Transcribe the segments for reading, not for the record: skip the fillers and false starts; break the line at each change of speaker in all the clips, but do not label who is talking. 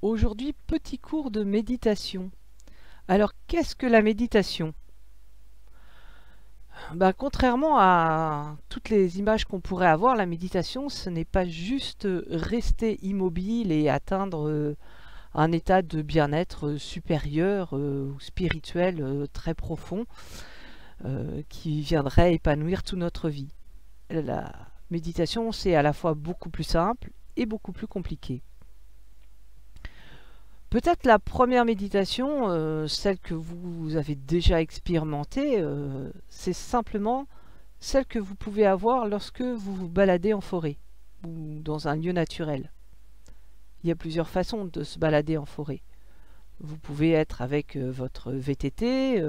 Aujourd'hui, petit cours de méditation. Alors, qu'est-ce que la méditation? Contrairement à toutes les images qu'on pourrait avoir, la méditation, ce n'est pas juste rester immobile et atteindre un état de bien-être supérieur ou spirituel très profond qui viendrait épanouir toute notre vie. La méditation, c'est à la fois beaucoup plus simple et beaucoup plus compliqué. Peut-être la première méditation, celle que vous avez déjà expérimentée, c'est simplement celle que vous pouvez avoir lorsque vous vous baladez en forêt ou dans un lieu naturel. Il y a plusieurs façons de se balader en forêt. Vous pouvez être avec votre VTT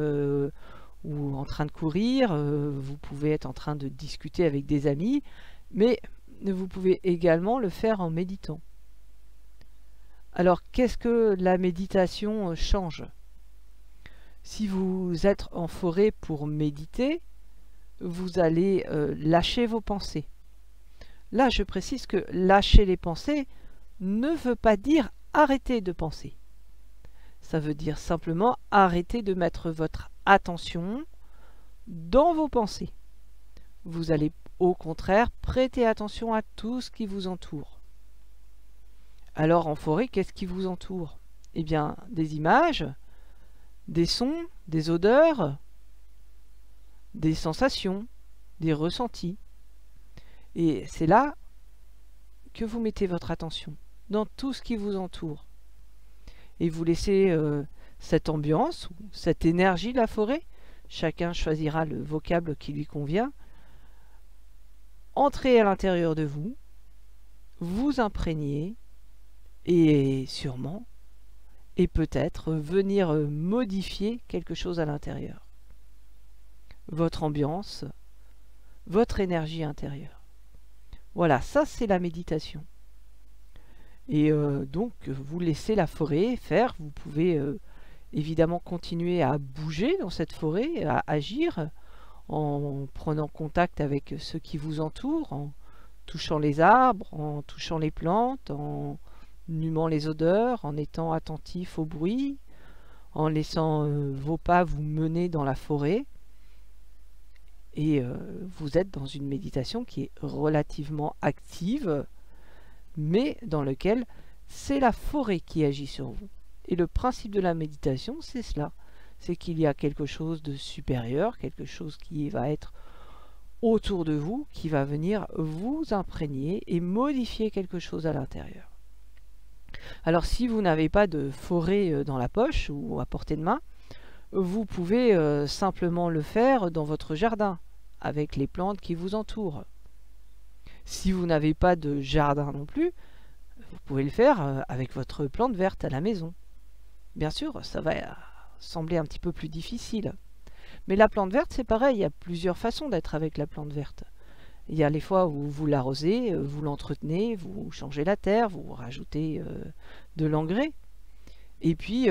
ou en train de courir, vous pouvez être en train de discuter avec des amis, mais vous pouvez également le faire en méditant. Alors, qu'est-ce que la méditation change? Si vous êtes en forêt pour méditer, vous allez lâcher vos pensées. Là, je précise que lâcher les pensées ne veut pas dire arrêter de penser. Ça veut dire simplement arrêter de mettre votre attention dans vos pensées. Vous allez au contraire prêter attention à tout ce qui vous entoure. Alors en forêt, qu'est-ce qui vous entoure? Eh bien, des images, des sons, des odeurs, des sensations, des ressentis. Et c'est là que vous mettez votre attention, dans tout ce qui vous entoure. Et vous laissez cette ambiance, cette énergie de la forêt, chacun choisira le vocable qui lui convient, entrer à l'intérieur de vous, vous imprégner, et sûrement, et peut-être venir modifier quelque chose à l'intérieur. Votre ambiance, votre énergie intérieure. Voilà, ça c'est la méditation. Et donc, vous laissez la forêt faire. Vous pouvez évidemment continuer à bouger dans cette forêt, à agir, en prenant contact avec ceux qui vous entourent, en touchant les arbres, en touchant les plantes, en humant les odeurs, en étant attentif au bruit, en laissant vos pas vous mener dans la forêt. Et vous êtes dans une méditation qui est relativement active, mais dans laquelle c'est la forêt qui agit sur vous. Et le principe de la méditation, c'est cela. C'est qu'il y a quelque chose de supérieur, quelque chose qui va être autour de vous, qui va venir vous imprégner et modifier quelque chose à l'intérieur. Alors si vous n'avez pas de forêt dans la poche ou à portée de main, vous pouvez simplement le faire dans votre jardin, avec les plantes qui vous entourent. Si vous n'avez pas de jardin non plus, vous pouvez le faire avec votre plante verte à la maison. Bien sûr, ça va sembler un petit peu plus difficile. Mais la plante verte, c'est pareil, il y a plusieurs façons d'être avec la plante verte. Il y a les fois où vous l'arrosez, vous l'entretenez, vous changez la terre, vous rajoutez de l'engrais. Et puis,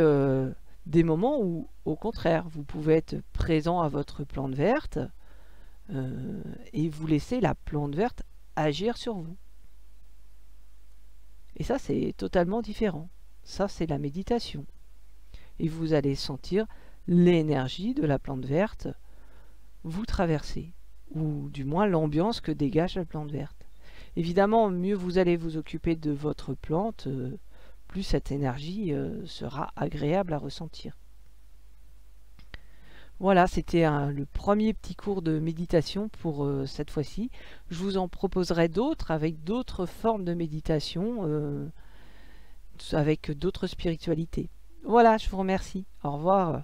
des moments où, au contraire, vous pouvez être présent à votre plante verte et vous laissez la plante verte agir sur vous. Et ça, c'est totalement différent. Ça, c'est la méditation. Et vous allez sentir l'énergie de la plante verte vous traverser, ou du moins l'ambiance que dégage la plante verte. Évidemment, mieux vous allez vous occuper de votre plante, plus cette énergie sera agréable à ressentir. Voilà, c'était le premier petit cours de méditation pour cette fois-ci. Je vous en proposerai d'autres avec d'autres formes de méditation, avec d'autres spiritualités. Voilà, je vous remercie. Au revoir.